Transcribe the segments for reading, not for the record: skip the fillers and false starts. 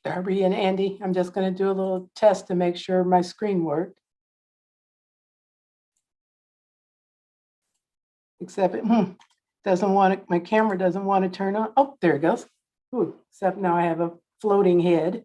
Darby and Andy, I'm just gonna do a little test to make sure my screen worked. Except it doesn't want it, my camera doesn't want to turn on. Oh, there it goes. Ooh, except now I have a floating head.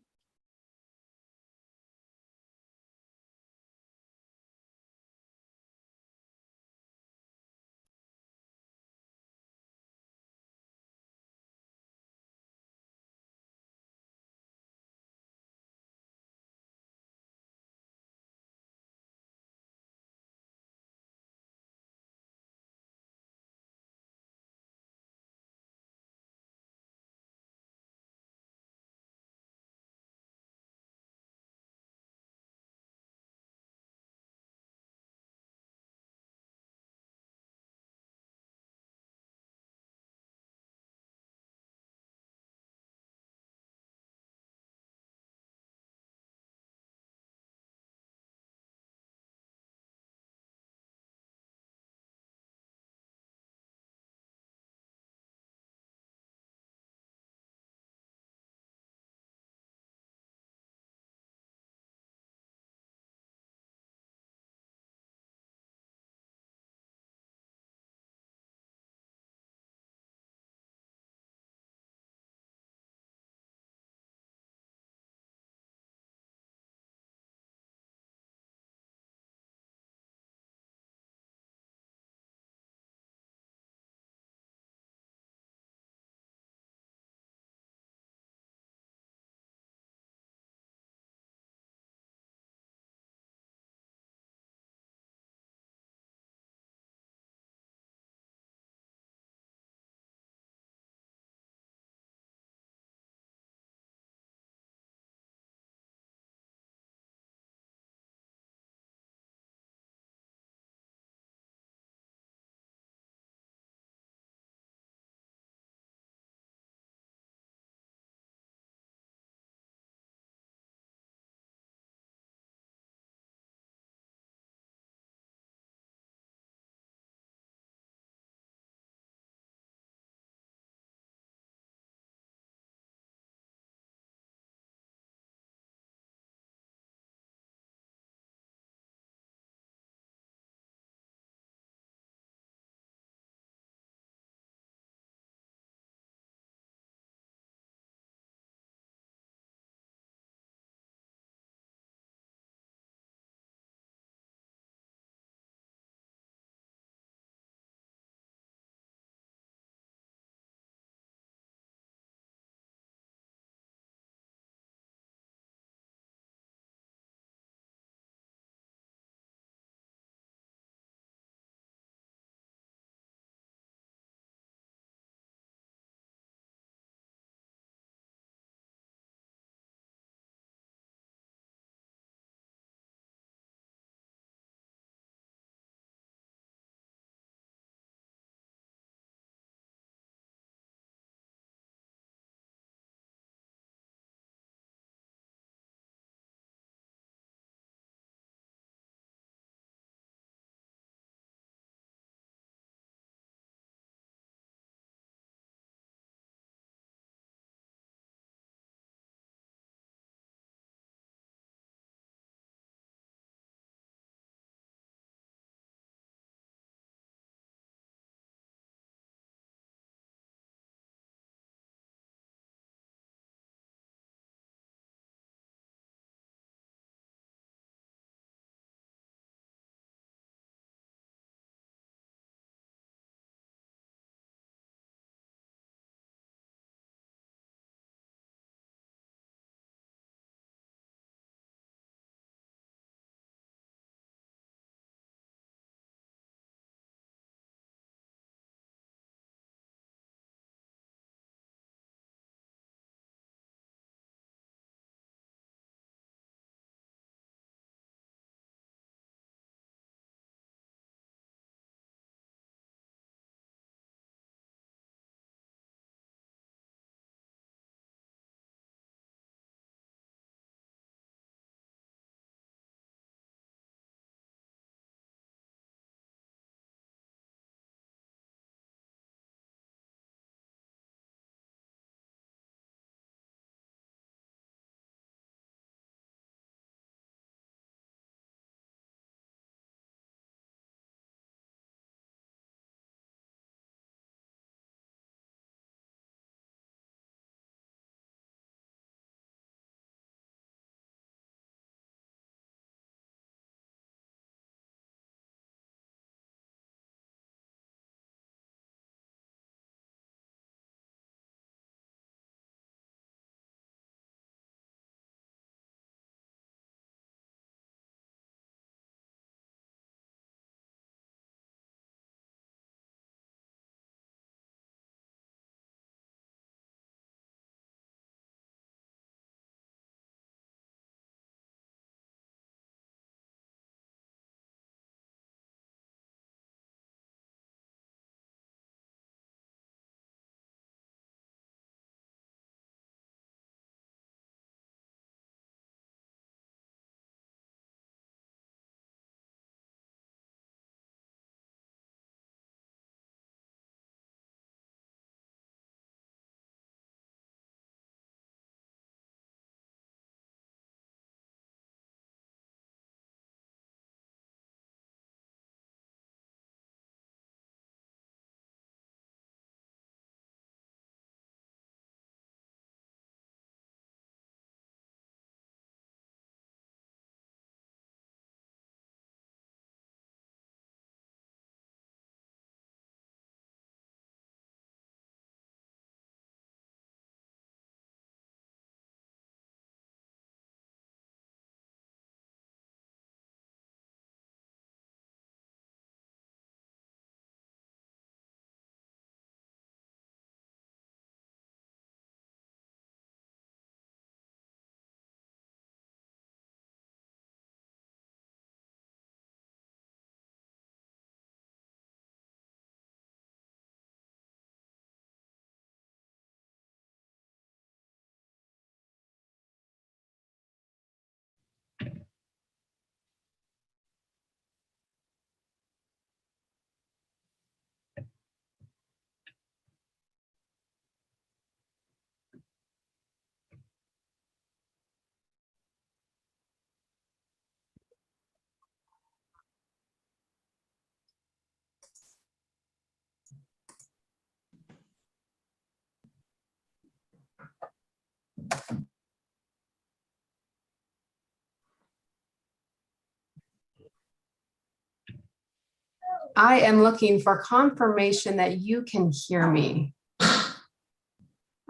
I am looking for confirmation that you can hear me.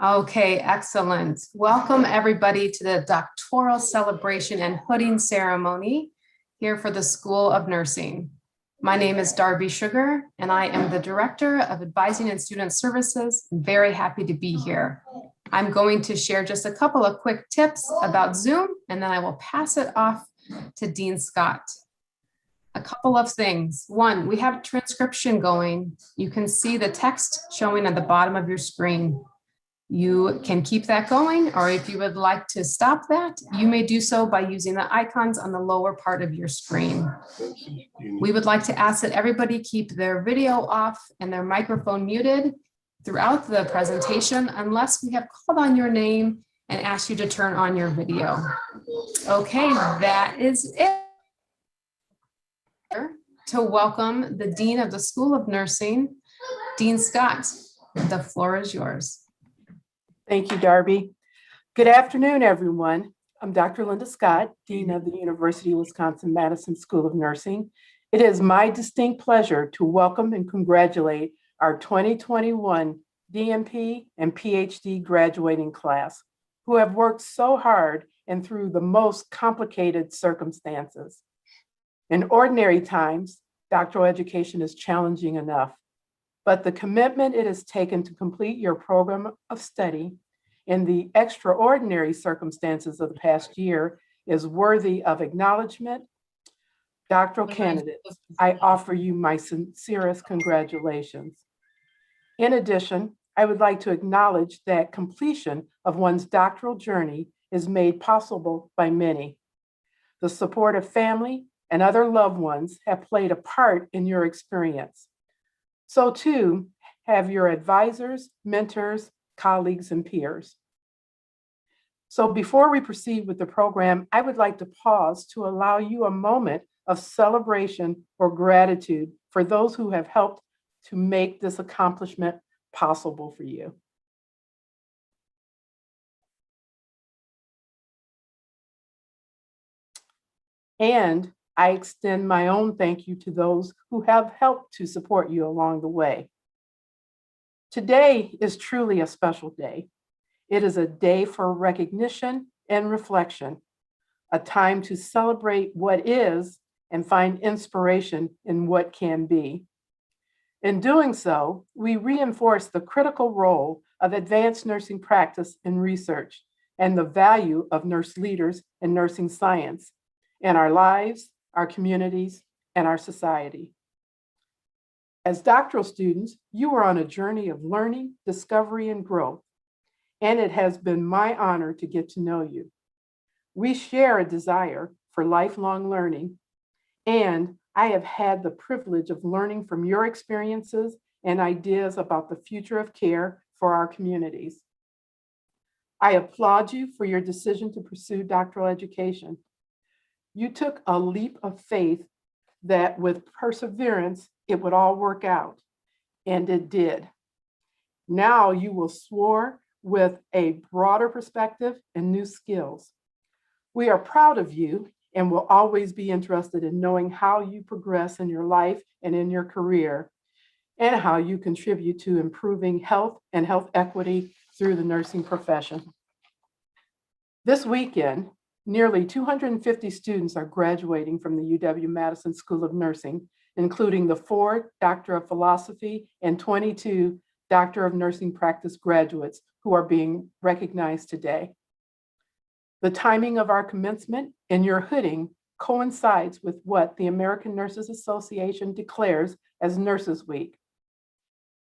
Okay, excellent. Welcome everybody to the doctoral celebration and hooding ceremony here for the School of Nursing. My name is Darby Sugar, and I am the Director of Advising and Student Services. I'm very happy to be here. I'm going to share just a couple of quick tips about Zoom, and then I will pass it off to Dean Scott. A couple of things. One, we have transcription going. You can see the text showing at the bottom of your screen. You can keep that going, or if you would like to stop that, you may do so by using the icons on the lower part of your screen. We would like to ask that everybody keep their video off and their microphone muted throughout the presentation, unless we have called on your name and asked you to turn on your video. Okay, that is it. To welcome the Dean of the School of Nursing, Dean Scott. The floor is yours. Thank you, Darby. Good afternoon, everyone. I'm Dr. Linda Scott, Dean of the University of Wisconsin-Madison School of Nursing. It is my distinct pleasure to welcome and congratulate our 2021 DNP and Ph.D. graduating class, who have worked so hard and through the most complicated circumstances. In ordinary times, doctoral education is challenging enough, but the commitment it has taken to complete your program of study in the extraordinary circumstances of the past year is worthy of acknowledgement. Doctoral candidates, I offer you my sincerest congratulations. In addition, I would like to acknowledge that completion of one's doctoral journey is made possible by many. The support of family and other loved ones have played a part in your experience. So too have your advisors, mentors, colleagues, and peers. So before we proceed with the program, I would like to pause to allow you a moment of celebration or gratitude for those who have helped to make this accomplishment possible for you. And I extend my own thank you to those who have helped to support you along the way. Today is truly a special day. It is a day for recognition and reflection, a time to celebrate what is and find inspiration in what can be. In doing so, we reinforce the critical role of advanced nursing practice and research and the value of nurse leaders and nursing science in our lives, our communities, and our society. As doctoral students, you are on a journey of learning, discovery, and growth, and it has been my honor to get to know you. We share a desire for lifelong learning, and I have had the privilege of learning from your experiences and ideas about the future of care for our communities. I applaud you for your decision to pursue doctoral education. You took a leap of faith that with perseverance, it would all work out, and it did. Now you will soar with a broader perspective and new skills. We are proud of you and will always be interested in knowing how you progress in your life and in your career, and how you contribute to improving health and health equity through the nursing profession. This weekend, nearly 250 students are graduating from the UW-Madison School of Nursing, including the 4 Doctor of Philosophy and 22 Doctor of Nursing Practice graduates who are being recognized today. The timing of our commencement and your hooding coincides with what the American Nurses Association declares as Nurses Week.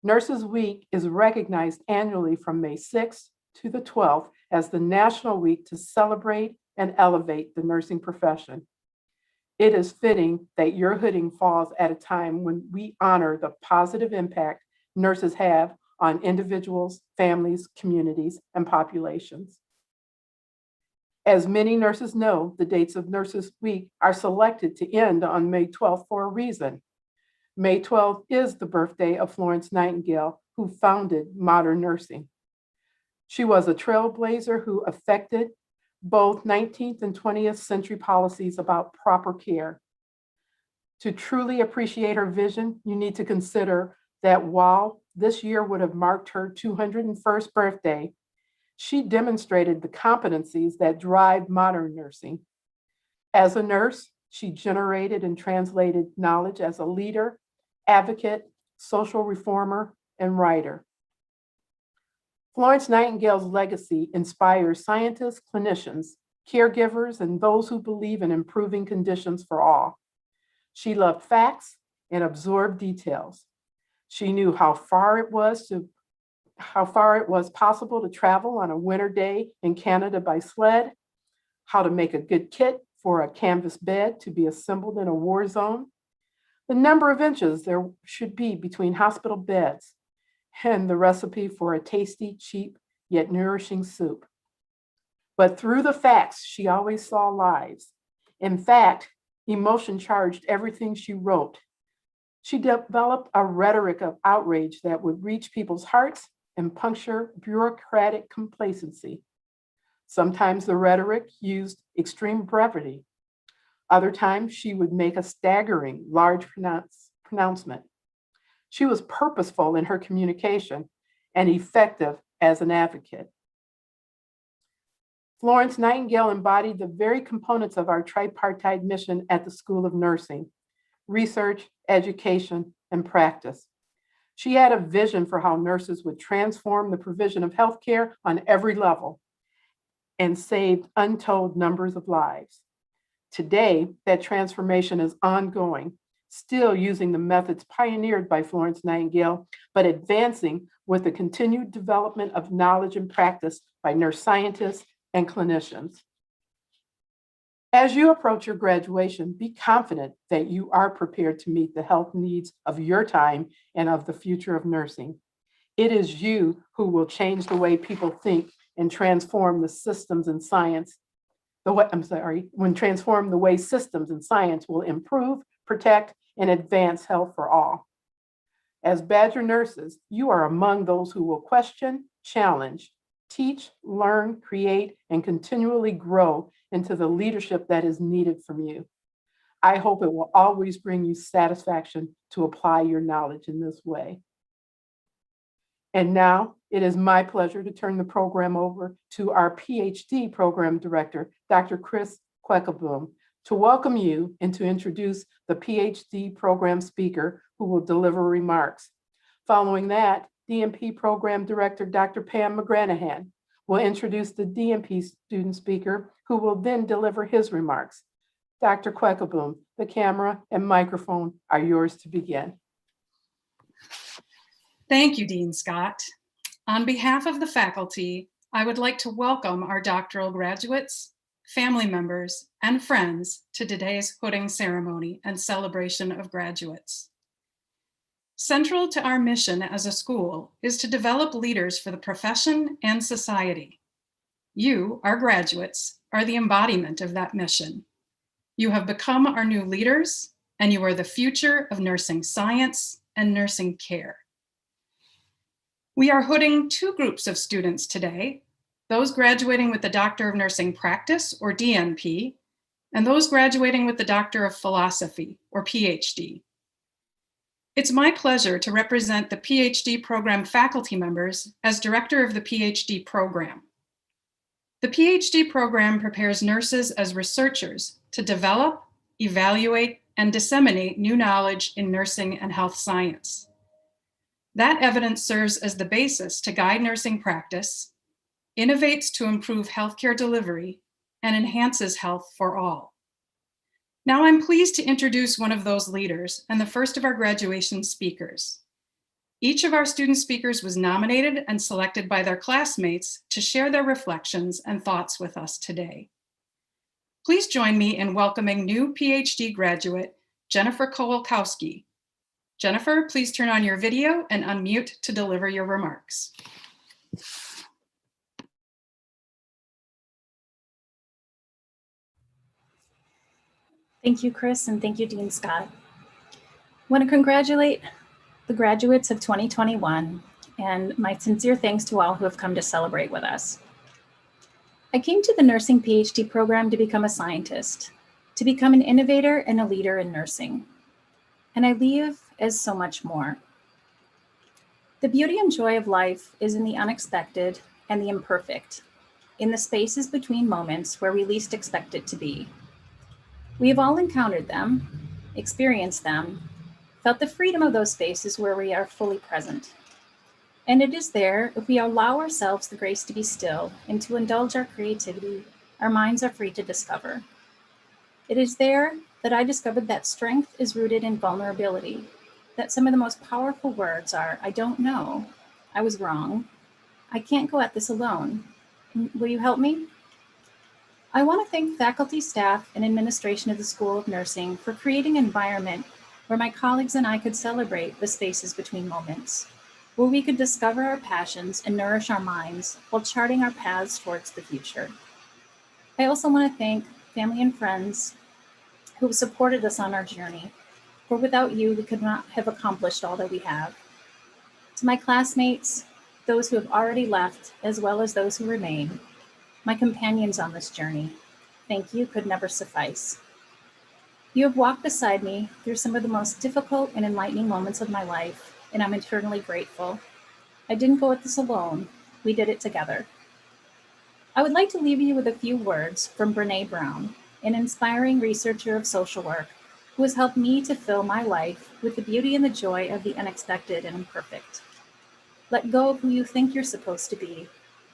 Nurses Week is recognized annually from May 6th to the 12th as the national week to celebrate and elevate the nursing profession. It is fitting that your hooding falls at a time when we honor the positive impact nurses have on individuals, families, communities, and populations. As many nurses know, the dates of Nurses Week are selected to end on May 12th for a reason. May 12th is the birthday of Florence Nightingale, who founded modern nursing. She was a trailblazer who affected both 19th and 20th century policies about proper care. To truly appreciate her vision, you need to consider that while this year would have marked her 201st birthday, she demonstrated the competencies that drive modern nursing. As a nurse, she generated and translated knowledge as a leader, advocate, social reformer, and writer. Florence Nightingale's legacy inspires scientists, clinicians, caregivers, and those who believe in improving conditions for all. She loved facts and absorbed details. She knew how far it was possible to travel on a winter day in Canada by sled, how to make a good kit for a canvas bed to be assembled in a war zone, the number of inches there should be between hospital beds, and the recipe for a tasty, cheap, yet nourishing soup. But through the facts, she always saw lives. In fact, emotion charged everything she wrote. She developed a rhetoric of outrage that would reach people's hearts and puncture bureaucratic complacency. Sometimes the rhetoric used extreme brevity. Other times she would make a staggering, large pronouncement. She was purposeful in her communication and effective as an advocate. Florence Nightingale embodied the very components of our tripartite mission at the School of Nursing: research, education, and practice. She had a vision for how nurses would transform the provision of healthcare on every level and saved untold numbers of lives. Today, that transformation is ongoing, still using the methods pioneered by Florence Nightingale, but advancing with the continued development of knowledge and practice by nurse scientists and clinicians. As you approach your graduation, be confident that you are prepared to meet the health needs of your time and of the future of nursing. It is you who will change the way people think and transform the systems and science. Transform the way systems and science will improve, protect, and advance health for all. As Badger nurses, you are among those who will question, challenge, teach, learn, create, and continually grow into the leadership that is needed from you. I hope it will always bring you satisfaction to apply your knowledge in this way. And now it is my pleasure to turn the program over to our Ph.D. program director, Dr. Chris Queckelboom, to welcome you and to introduce the Ph.D. program speaker who will deliver remarks. Following that, DNP program director, Dr. Pam McGranahan, will introduce the DNP student speaker who will then deliver his remarks. Dr. Queckelboom, the camera and microphone are yours to begin. Thank you, Dean Scott. On behalf of the faculty, I would like to welcome our doctoral graduates, family members, and friends to today's hooding ceremony and celebration of graduates. Central to our mission as a school is to develop leaders for the profession and society. You, our graduates, are the embodiment of that mission. You have become our new leaders, and you are the future of nursing science and nursing care. We are hooding two groups of students today, those graduating with the Doctor of Nursing Practice, or DNP, and those graduating with the Doctor of Philosophy, or PhD. It's my pleasure to represent the PhD program faculty members as director of the PhD program. The PhD program prepares nurses as researchers to develop, evaluate, and disseminate new knowledge in nursing and health science. That evidence serves as the basis to guide nursing practice, innovates to improve healthcare delivery, and enhances health for all. Now I'm pleased to introduce one of those leaders and the first of our graduation speakers. Each of our student speakers was nominated and selected by their classmates to share their reflections and thoughts with us today. Please join me in welcoming new PhD graduate, Jennifer Kowalkowski. Jennifer, please turn on your video and unmute to deliver your remarks. Thank you, Chris, and thank you, Dean Scott. I want to congratulate the graduates of 2021 and my sincere thanks to all who have come to celebrate with us. I came to the nursing PhD program to become a scientist, to become an innovator and a leader in nursing. and I leave as so much more. The beauty and joy of life is in the unexpected and the imperfect, in the spaces between moments where we least expect it to be. We have all encountered them, experienced them, felt the freedom of those spaces where we are fully present. And it is there, if we allow ourselves the grace to be still and to indulge our creativity, our minds are free to discover. It is there that I discovered that strength is rooted in vulnerability, that some of the most powerful words are, I don't know, I was wrong, I can't go at this alone. Will you help me? I want to thank faculty, staff, and administration of the School of Nursing for creating an environment where my colleagues and I could celebrate the spaces between moments, where we could discover our passions and nourish our minds while charting our paths towards the future. I also want to thank family and friends who have supported us on our journey, for without you, we could not have accomplished all that we have. To my classmates, those who have already left, as well as those who remain, my companions on this journey, thank you could never suffice. You have walked beside me through some of the most difficult and enlightening moments of my life, and I'm eternally grateful. I didn't go at this alone, we did it together. I would like to leave you with a few words from Brené Brown, an inspiring researcher of social work who has helped me to fill my life with the beauty and the joy of the unexpected and imperfect. Let go of who you think you're supposed to be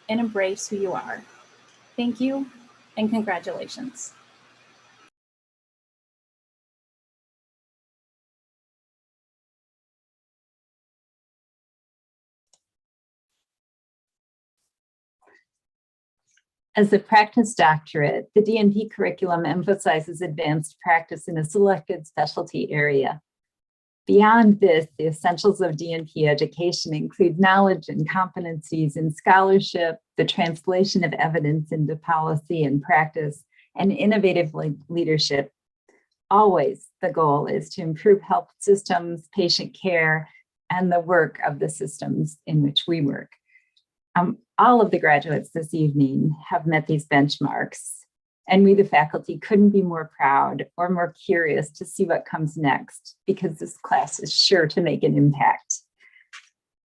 and embrace who you are. Thank you and congratulations. As a practice doctorate, the DNP curriculum emphasizes advanced practice in a selected specialty area. Beyond this, the essentials of DNP education include knowledge and competencies in scholarship, the translation of evidence into policy and practice, and innovative leadership. Always the goal is to improve health systems, patient care, and the work of the systems in which we work. All of the graduates this evening have met these benchmarks, and we, the faculty, couldn't be more proud or more curious to see what comes next, because this class is sure to make an impact.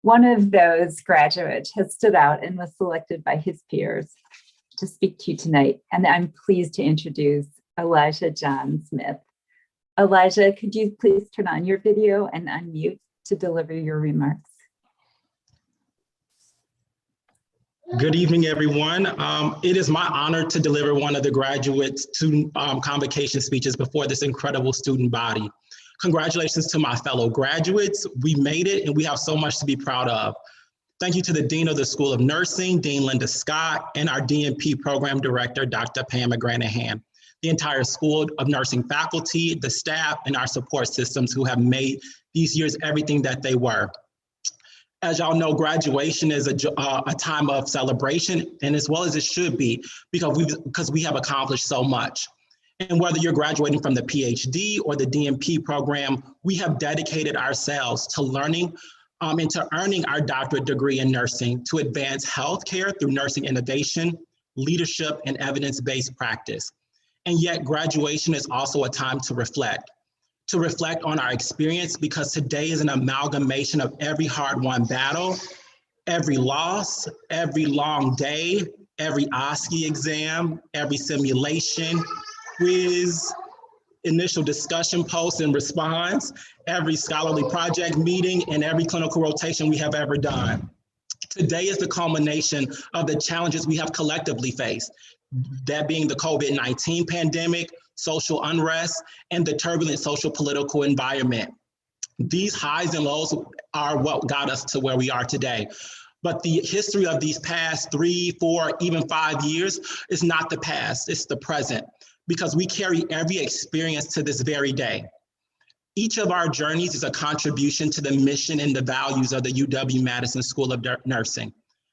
One of those graduates has stood out and was selected by his peers to speak to you tonight, and I'm pleased to introduce Elijah John Smith. Elijah, could you please turn on your video and unmute to deliver your remarks? Good evening, everyone. It is my honor to deliver one of the graduate student convocation speeches before this incredible student body. Congratulations to my fellow graduates. We made it and we have so much to be proud of. Thank you to the Dean of the School of Nursing, Dean Linda Scott, and our DNP Program Director, Dr. Pam McGranahan, the entire School of Nursing faculty, the staff, and our support systems who have made these years everything that they were. As y'all know, graduation is a time of celebration, and as well as it should be, because we have accomplished so much. And whether you're graduating from the Ph.D. or the DNP program, we have dedicated ourselves to learning and to earning our doctorate degree in nursing to advance healthcare through nursing innovation, leadership, and evidence-based practice. And yet graduation is also a time to reflect on our experience, because today is an amalgamation of every hard-won battle, every loss, every long day, every OSCE exam, every simulation, quiz, initial discussion post and response, every scholarly project meeting, and every clinical rotation we have ever done. Today is the culmination of the challenges we have collectively faced, that being the COVID-19 pandemic, social unrest, and the turbulent social political environment. These highs and lows are what got us to where we are today. But the history of these past 3, 4, even 5 years is not the past, it's the present, because we carry every experience to this very day. Each of our journeys is a contribution to the mission and the values of the UW-Madison School of Nursing.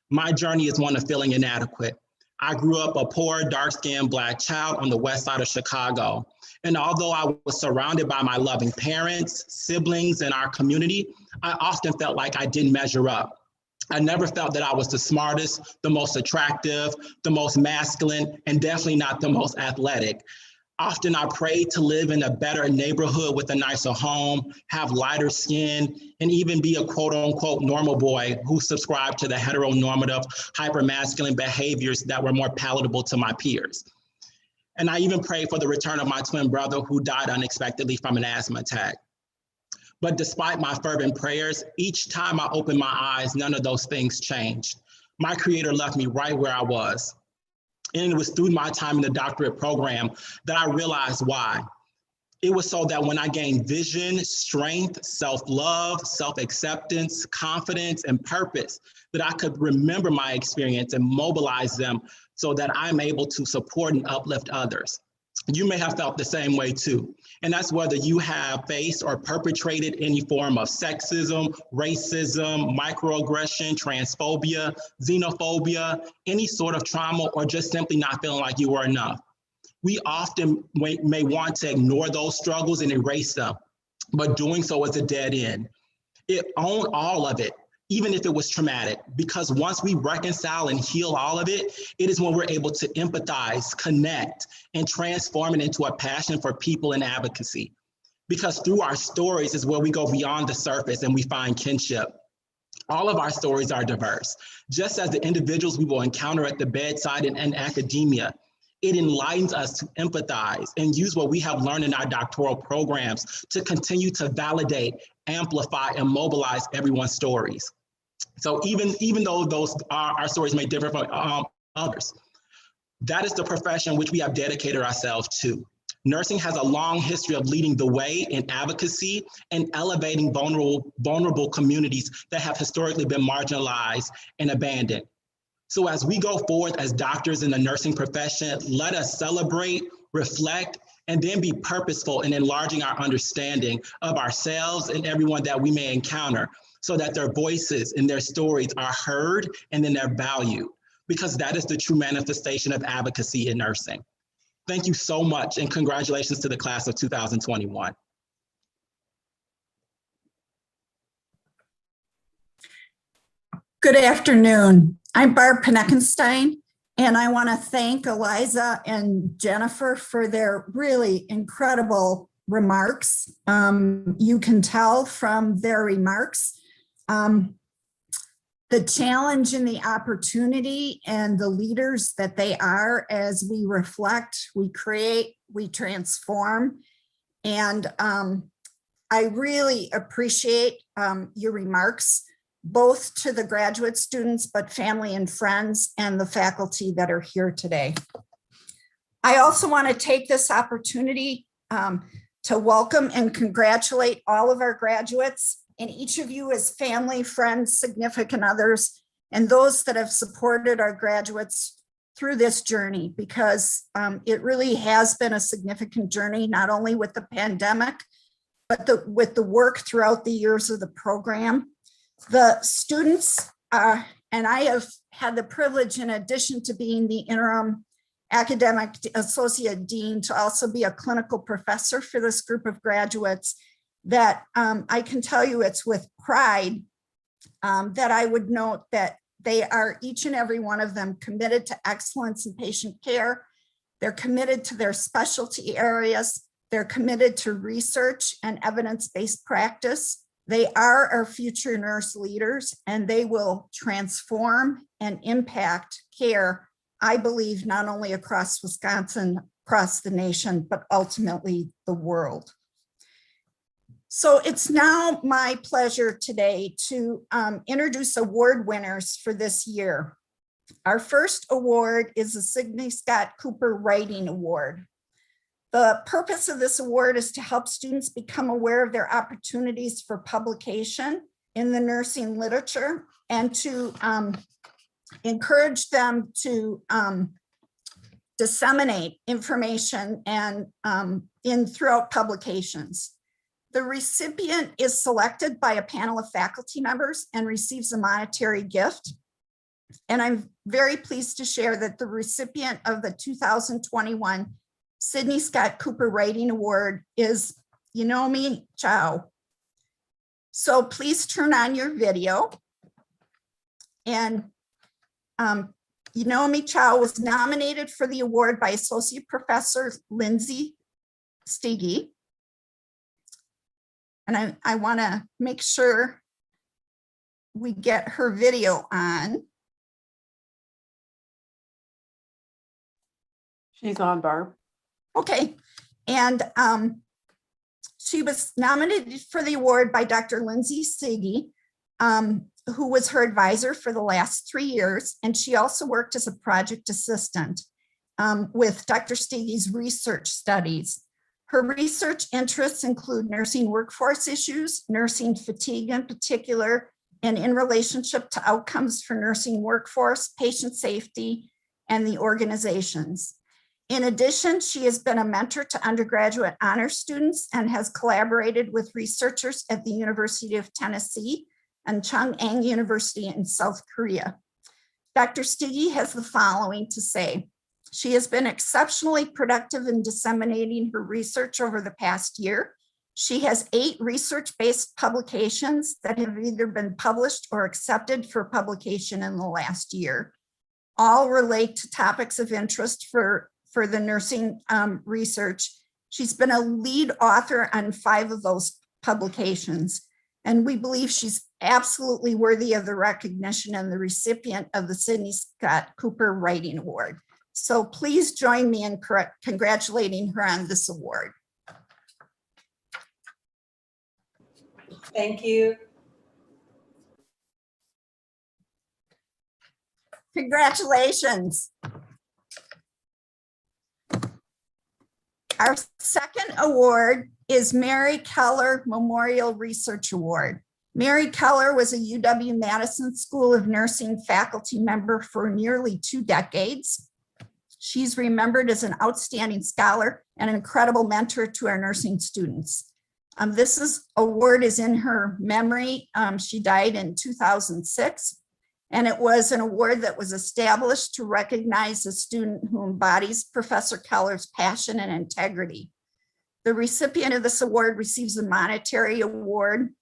My journey is one of feeling inadequate. I grew up a poor, dark-skinned Black child on the west side of Chicago. And although I was surrounded by my loving parents, siblings, and our community, I often felt like I didn't measure up. I never felt that I was the smartest, the most attractive, the most masculine, and definitely not the most athletic. Often I prayed to live in a better neighborhood with a nicer home, have lighter skin, and even be a quote unquote normal boy who subscribed to the heteronormative hypermasculine behaviors that were more palatable to my peers. And I even prayed for the return of my twin brother who died unexpectedly from an asthma attack. But despite my fervent prayers, each time I opened my eyes, none of those things changed. My Creator left me right where I was. And it was through my time in the doctorate program that I realized why. It was so that when I gained vision, strength, self-love, self-acceptance, confidence, and purpose, that I could remember my experience and mobilize them so that I'm able to support and uplift others. You may have felt the same way too. And that's whether you have faced or perpetrated any form of sexism, racism, microaggression, transphobia, xenophobia, any sort of trauma, or just simply not feeling like you were enough. We often may want to ignore those struggles and erase them, but doing so is a dead end. Own all of it, even if it was traumatic, because once we reconcile and heal all of it, it is when we're able to empathize, connect, and transform it into a passion for people and advocacy. Because through our stories is where we go beyond the surface and we find kinship. All of our stories are diverse, just as the individuals we will encounter at the bedside and academia. It enlightens us to empathize and use what we have learned in our doctoral programs to continue to validate, amplify, and mobilize everyone's stories. So even though those our stories may differ from others, that is the profession which we have dedicated ourselves to. Nursing has a long history of leading the way in advocacy and elevating vulnerable communities that have historically been marginalized and abandoned. So as we go forward as doctors in the nursing profession, let us celebrate, reflect, and then be purposeful in enlarging our understanding of ourselves and everyone that we may encounter, so that their voices and their stories are heard and then they're valued, because that is the true manifestation of advocacy in nursing. Thank you so much, and congratulations to the class of 2021. Good afternoon. I'm Barb Peneckenstein, and I want to thank Eliza and Jennifer for their really incredible remarks. You can tell from their remarks the challenge and the opportunity and the leaders that they are as we reflect, we create, we transform. And I really appreciate your remarks, both to the graduate students, but family and friends and the faculty that are here today. I also want to take this opportunity to welcome and congratulate all of our graduates, and each of you as family, friends, significant others, and those that have supported our graduates through this journey, because it really has been a significant journey, not only with the pandemic, but with the work throughout the years of the program. The students, and I have had the privilege, in addition to being the interim academic associate dean, to also be a clinical professor for this group of graduates, that I can tell you it's with pride that I would note that they are, each and every one of them, committed to excellence in patient care. They're committed to their specialty areas. They're committed to research and evidence-based practice. They are our future nurse leaders, and they will transform and impact care, I believe, not only across Wisconsin, across the nation, but ultimately the world. So it's now my pleasure today to introduce award winners for this year. Our first award is the Sidney Scott Cooper Writing Award. The purpose of this award is to help students become aware of their opportunities for publication in the nursing literature, and to encourage them to disseminate information and throughout publications. The recipient is selected by a panel of faculty members and receives a monetary gift. And I'm very pleased to share that the recipient of the 2021 Sidney Scott Cooper Writing Award is Yunomi Chow. So please turn on your video. And Naomi Chow was nominated for the award by Associate Professor Lindsay Stiggy. And I want to make sure we get her video on. She's on, Barb. Okay, and she was nominated for the award by Dr. Lindsay Stiggy, who was her advisor for the last 3 years. And she also worked as a project assistant with Dr. Stiggy's research studies. Her research interests include nursing workforce issues, nursing fatigue in particular, and in relationship to outcomes for nursing workforce, patient safety, and the organizations. In addition, she has been a mentor to undergraduate honor students and has collaborated with researchers at the University of Tennessee and Chungang University in South Korea. Dr. Stiggy has the following to say. She has been exceptionally productive in disseminating her research over the past year. She has 8 research-based publications that have either been published or accepted for publication in the last year. All relate to topics of interest for the nursing research. She's been a lead author on 5 of those publications. And we believe she's absolutely worthy of the recognition and the recipient of the Sidney Scott Cooper Writing Award. So please join me in congratulating her on this award. Thank you. Congratulations. Our second award is Mary Keller Memorial Research Award. Mary Keller was a UW-Madison School of Nursing faculty member for nearly 2 decades. She's remembered as an outstanding scholar and an incredible mentor to our nursing students. This award is in her memory. She died in 2006, and it was an award that was established to recognize a student who embodies Professor Keller's passion and integrity. The recipient of this award receives a monetary award,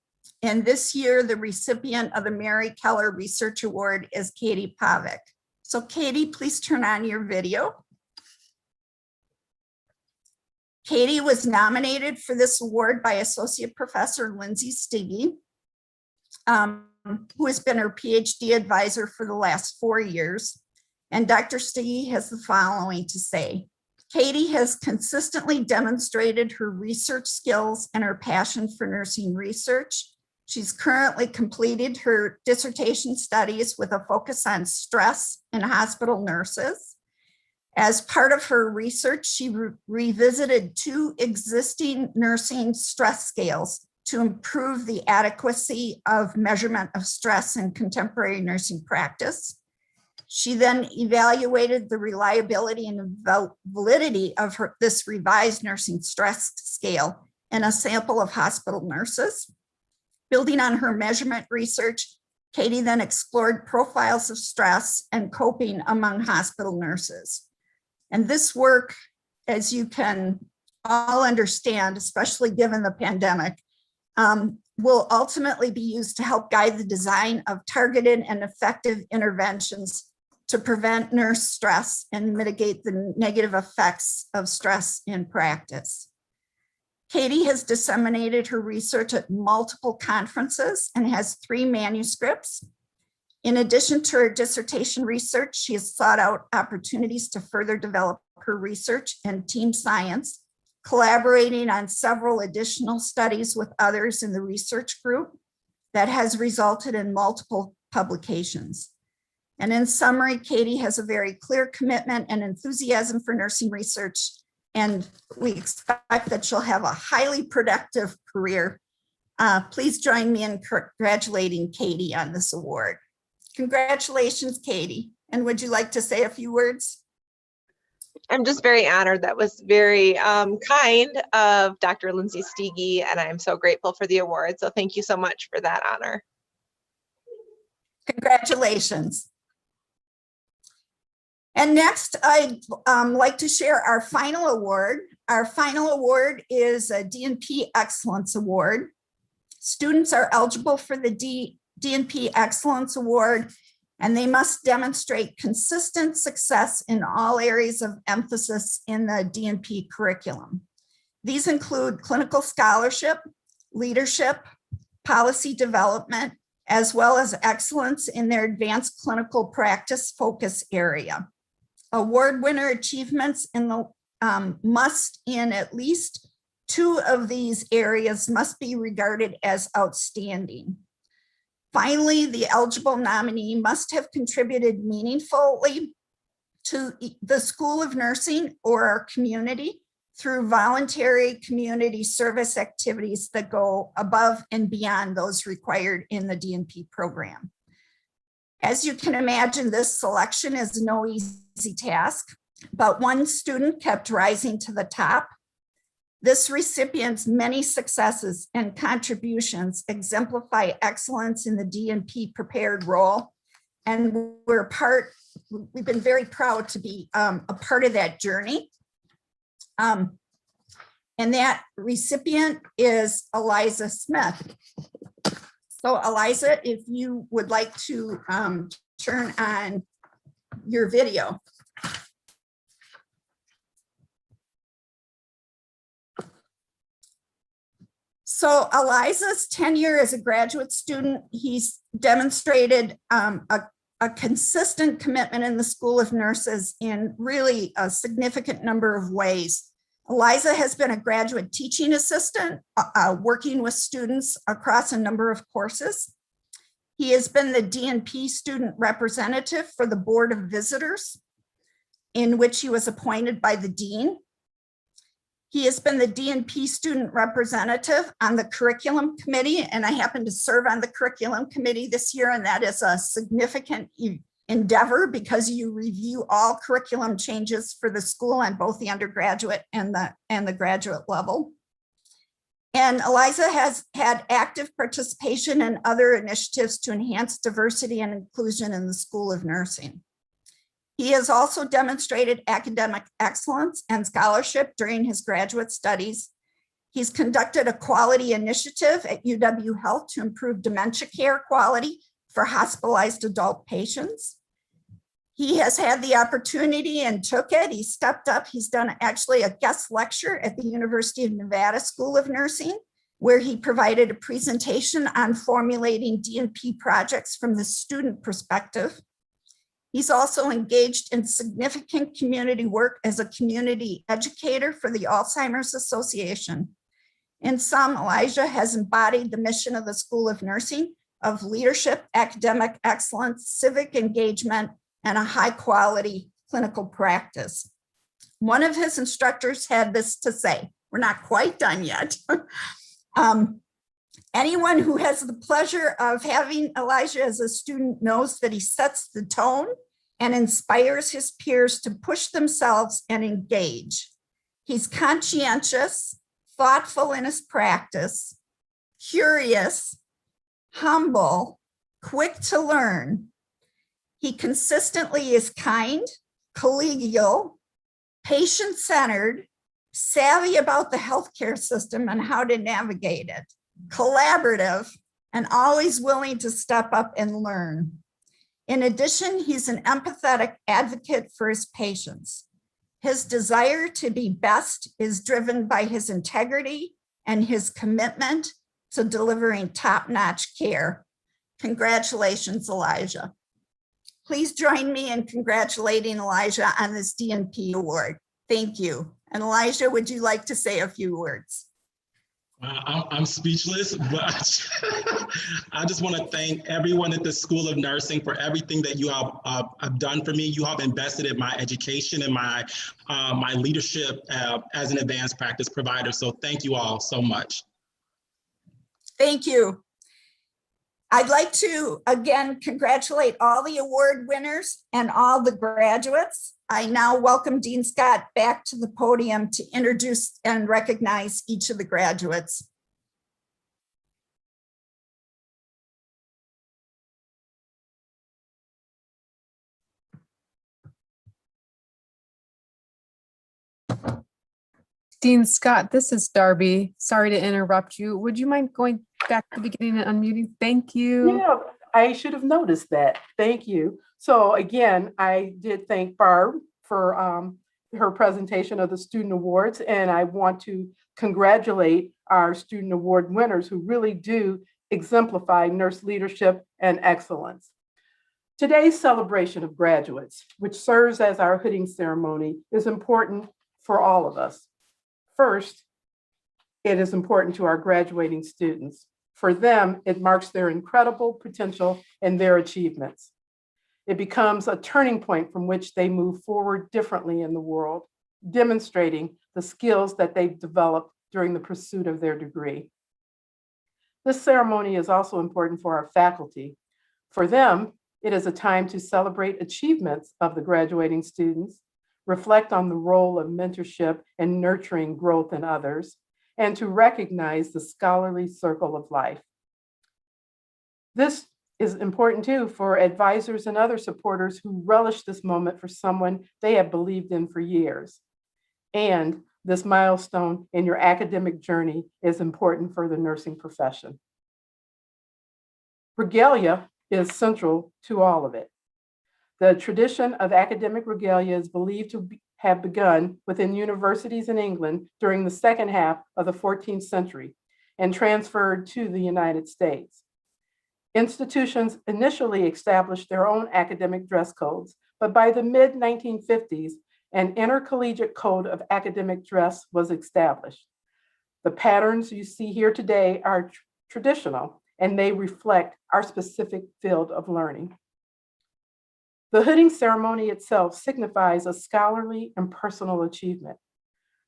and this year the recipient of the Mary Keller Research Award is Katie Pavic. So Katie, please turn on your video. Katie was nominated for this award by Associate Professor Lindsay Stiggy, who has been her Ph.D. advisor for the last 4 years. And Dr. Stiggy has the following to say. Katie has consistently demonstrated her research skills and her passion for nursing research. She's currently completed her dissertation studies with a focus on stress in hospital nurses. As part of her research, she revisited 2 existing nursing stress scales to improve the adequacy of measurement of stress in contemporary nursing practice. She then evaluated the reliability and validity of this revised nursing stress scale in a sample of hospital nurses. Building on her measurement research, Katie then explored profiles of stress and coping among hospital nurses. And this work, as you can all understand, especially given the pandemic, will ultimately be used to help guide the design of targeted and effective interventions to prevent nurse stress and mitigate the negative effects of stress in practice. Katie has disseminated her research at multiple conferences and has 3 manuscripts. In addition to her dissertation research, she has sought out opportunities to further develop her research and team science, collaborating on several additional studies with others in the research group that has resulted in multiple publications. And in summary, Katie has a very clear commitment and enthusiasm for nursing research, and we expect that she'll have a highly productive career. Please join me in congratulating Katie on this award. Congratulations, Katie. And would you like to say a few words? I'm just very honored. That was very kind of Dr. Lindsay Stiggy, and I'm so grateful for the award. So thank you so much for that honor. Congratulations. And next, I'd like to share our final award. Our final award is a D&P Excellence Award. Students are eligible for the D&P Excellence Award And they must demonstrate consistent success in all areas of emphasis in the DNP curriculum. These include clinical scholarship, leadership, policy development, as well as excellence in their advanced clinical practice focus area. Award winner achievements in the must in at least 2 of these areas must be regarded as outstanding. Finally, the eligible nominee must have contributed meaningfully to the School of Nursing or our community through voluntary community service activities that go above and beyond those required in the DNP program. As you can imagine, this selection is no easy task, but one student kept rising to the top. This recipient's many successes and contributions exemplify excellence in the DNP prepared role. And we've been very proud to be a part of that journey. And that recipient is Eliza Smith. So Eliza, if you would like to turn on your video. So Eliza's tenure as a graduate student, he's demonstrated a consistent commitment in the School of Nurses in really a significant number of ways. Eliza has been a graduate teaching assistant, working with students across a number of courses. He has been the DNP student representative for the Board of Visitors, in which he was appointed by the dean. He has been the DNP student representative on the curriculum committee, and I happen to serve on the curriculum committee this year, and that is a significant endeavor because you review all curriculum changes for the school on both the undergraduate and the graduate level. And Eliza has had active participation in other initiatives to enhance diversity and inclusion in the School of Nursing. He has also demonstrated academic excellence and scholarship during his graduate studies. He's conducted a quality initiative at UW Health to improve dementia care quality for hospitalized adult patients. He has had the opportunity and took it. He stepped up. He's done actually a guest lecture at the University of Nevada School of Nursing, where he provided a presentation on formulating DNP projects from the student perspective. He's also engaged in significant community work as a community educator for the Alzheimer's Association. In sum, Elijah has embodied the mission of the School of Nursing of leadership, academic excellence, civic engagement, and a high quality clinical practice. One of his instructors had this to say, we're not quite done yet. Anyone who has the pleasure of having Elijah as a student knows that he sets the tone and inspires his peers to push themselves and engage. He's conscientious, thoughtful in his practice, curious, humble, quick to learn. He consistently is kind, collegial, patient-centered, savvy about the healthcare system and how to navigate it, collaborative, and always willing to step up and learn. In addition, he's an empathetic advocate for his patients. His desire to be best is driven by his integrity and his commitment to delivering top-notch care. Congratulations, Elijah. Please join me in congratulating Elijah on this DNP award. Thank you. And Elijah, would you like to say a few words? I'm speechless, but I just want to thank everyone at the School of Nursing for everything that you have done for me. You have invested in my education and my leadership as an advanced practice provider. So thank you all so much. Thank you. I'd like to again congratulate all the award winners and all the graduates. I now welcome Dean Scott back to the podium to introduce and recognize each of the graduates. Dean Scott, this is Darby. Sorry to interrupt you. Would you mind going back to the beginning and unmuting? Thank you. Yeah, I should have noticed that. Thank you. So again, I did thank Barb for her presentation of the student awards, and I want to congratulate our student award winners who really do exemplify nurse leadership and excellence. Today's celebration of graduates, which serves as our hooding ceremony, is important for all of us. First, it is important to our graduating students. For them, it marks their incredible potential and their achievements. It becomes a turning point from which they move forward differently in the world, demonstrating the skills that they've developed during the pursuit of their degree. This ceremony is also important for our faculty. For them, it is a time to celebrate achievements of the graduating students, reflect on the role of mentorship and nurturing growth in others, and to recognize the scholarly circle of life. This is important too for advisors and other supporters who relish this moment for someone they have believed in for years. And this milestone in your academic journey is important for the nursing profession. Regalia is central to all of it. The tradition of academic regalia is believed to have begun within universities in England during the second half of the 14th century and transferred to the United States. Institutions initially established their own academic dress codes, but by the mid-1950s, an intercollegiate code of academic dress was established. The patterns you see here today are traditional, and they reflect our specific field of learning. The hooding ceremony itself signifies a scholarly and personal achievement.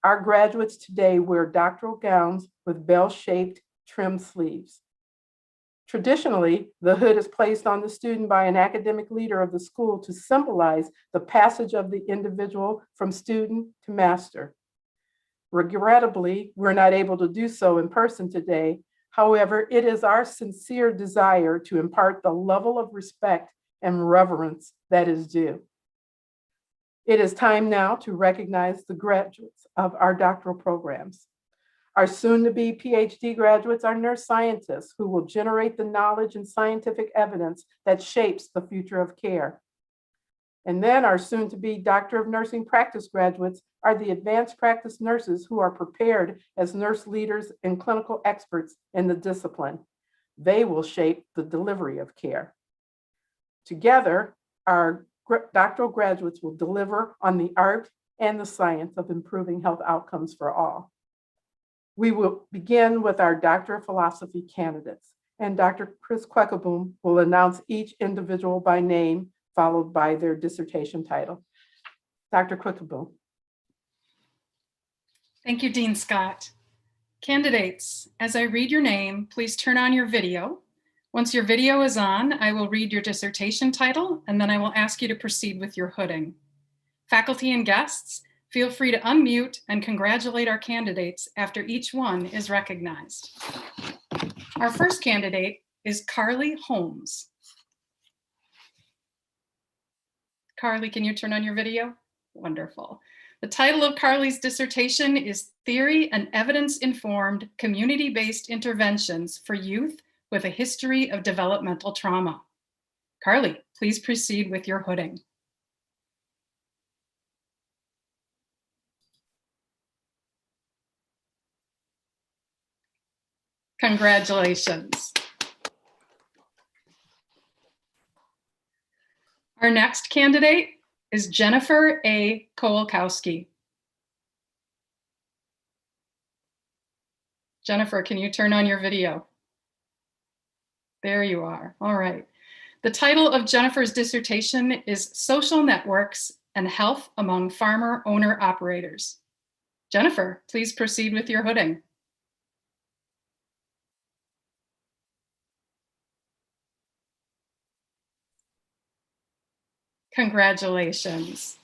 Our graduates today wear doctoral gowns with bell-shaped trim sleeves. Traditionally, the hood is placed on the student by an academic leader of the school to symbolize the passage of the individual from student to master. Regrettably, we're not able to do so in person today. However, it is our sincere desire to impart the level of respect and reverence that is due. It is time now to recognize the graduates of our doctoral programs. Our soon-to-be Ph.D. graduates are nurse scientists who will generate the knowledge and scientific evidence that shapes the future of care. And then our soon-to-be Doctor of Nursing practice graduates are the advanced practice nurses who are prepared as nurse leaders and clinical experts in the discipline. They will shape the delivery of care. Together, our doctoral graduates will deliver on the art and the science of improving health outcomes for all. We will begin with our Doctor of Philosophy candidates, and Dr. Chris Queckelboom will announce each individual by name, followed by their dissertation title. Dr. Queckelboom. Thank you, Dean Scott. Candidates, as I read your name, please turn on your video. Once your video is on, I will read your dissertation title, and then I will ask you to proceed with your hooding. Faculty and guests, feel free to unmute and congratulate our candidates after each one is recognized. Our first candidate is Carly Holmes. Carly, can you turn on your video? Wonderful. The title of Carly's dissertation is Theory and Evidence-Informed Community-Based Interventions for Youth with a History of Developmental Trauma. Carly, please proceed with your hooding. Congratulations. Our next candidate is Jennifer A. Kowalkowski. Jennifer, can you turn on your video? There you are. All right. The title of Jennifer's dissertation is Social Networks and Health Among Farmer Owner Operators. Jennifer, please proceed with your hooding. Congratulations.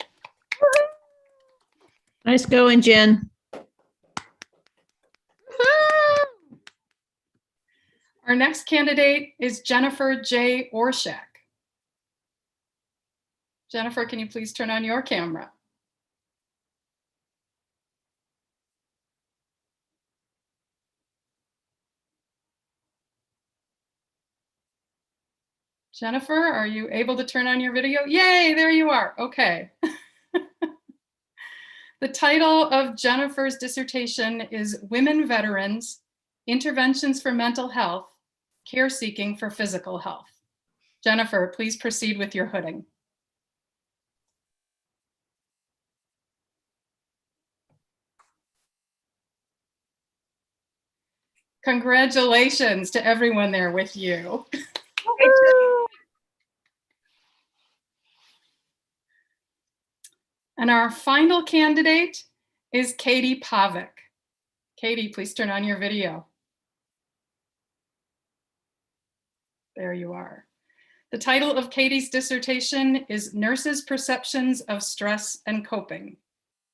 Nice going, Jen. Our next candidate is Jennifer J. Orshak. Jennifer, can you please turn on your camera? Jennifer, are you able to turn on your video? Yay, there you are. Okay. The title of Jennifer's dissertation is Women Veterans, Interventions for Mental Health, Care Seeking for Physical Health. Jennifer, please proceed with your hooding. Congratulations to everyone there with you. And our final candidate is Katie Pavic. Katie, please turn on your video. There you are. The title of Katie's dissertation is Nurses' Perceptions of Stress and Coping.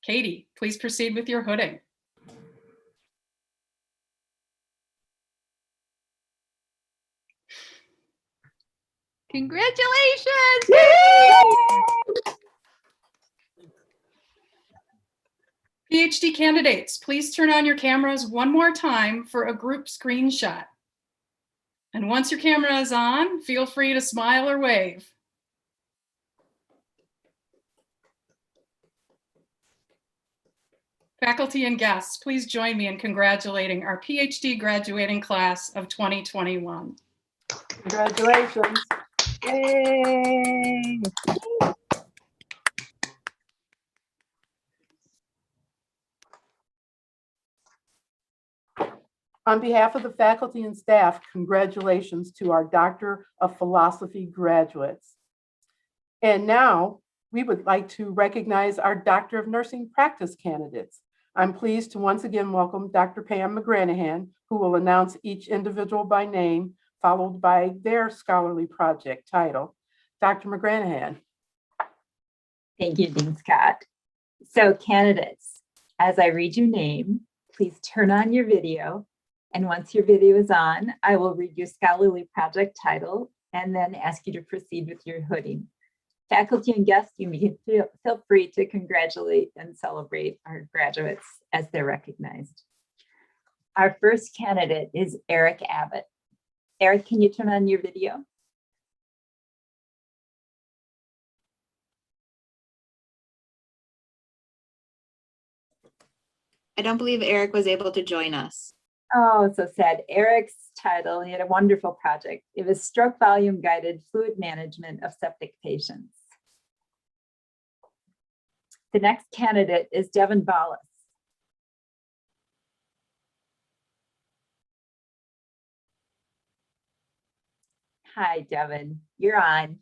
Katie, please proceed with your hooding. Congratulations! PhD candidates, please turn on your cameras one more time for a group screenshot. And once your camera is on, feel free to smile or wave. Faculty and guests, please join me in congratulating our PhD graduating class of 2021. Congratulations. Yay! On behalf of the faculty and staff, congratulations to our Doctor of Philosophy graduates. And now we would like to recognize our Doctor of Nursing practice candidates. I'm pleased to once again welcome Dr. Pam McGranahan, who will announce each individual by name, followed by their scholarly project title. Dr. McGranahan. Thank you, Dean Scott. So candidates, as I read your name, please turn on your video. And once your video is on, I will read your scholarly project title and then ask you to proceed with your hooding. Faculty and guests, you may feel free to congratulate and celebrate our graduates as they're recognized. Our first candidate is Eric Abbott. Eric, can you turn on your video? I don't believe Eric was able to join us. Oh, so sad. Eric's title, he had a wonderful project. It was Stroke Volume Guided Fluid Management of Septic Patients. The next candidate is Devin Ballas. Hi, Devin, you're on.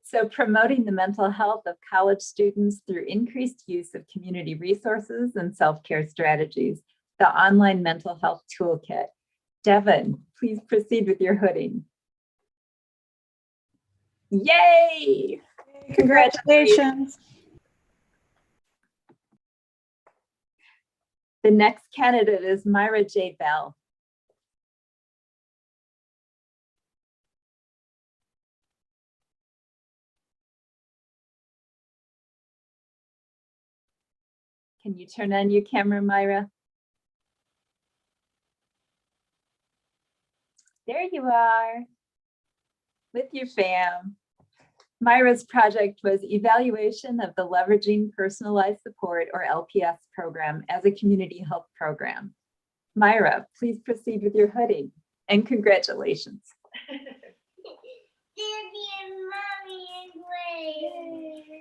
So promoting the mental health of college students through increased use of community resources and self-care strategies, the online mental health toolkit. Devin, please proceed with your hooding. Yay! Congratulations. The next candidate is Myra J. Bell. Can you turn on your camera, Myra? There you are with your fam. Myra's project was evaluation of the Leveraging Personalized Support, or LPS program, as a community health program. Myra, please proceed with your hooding, and congratulations.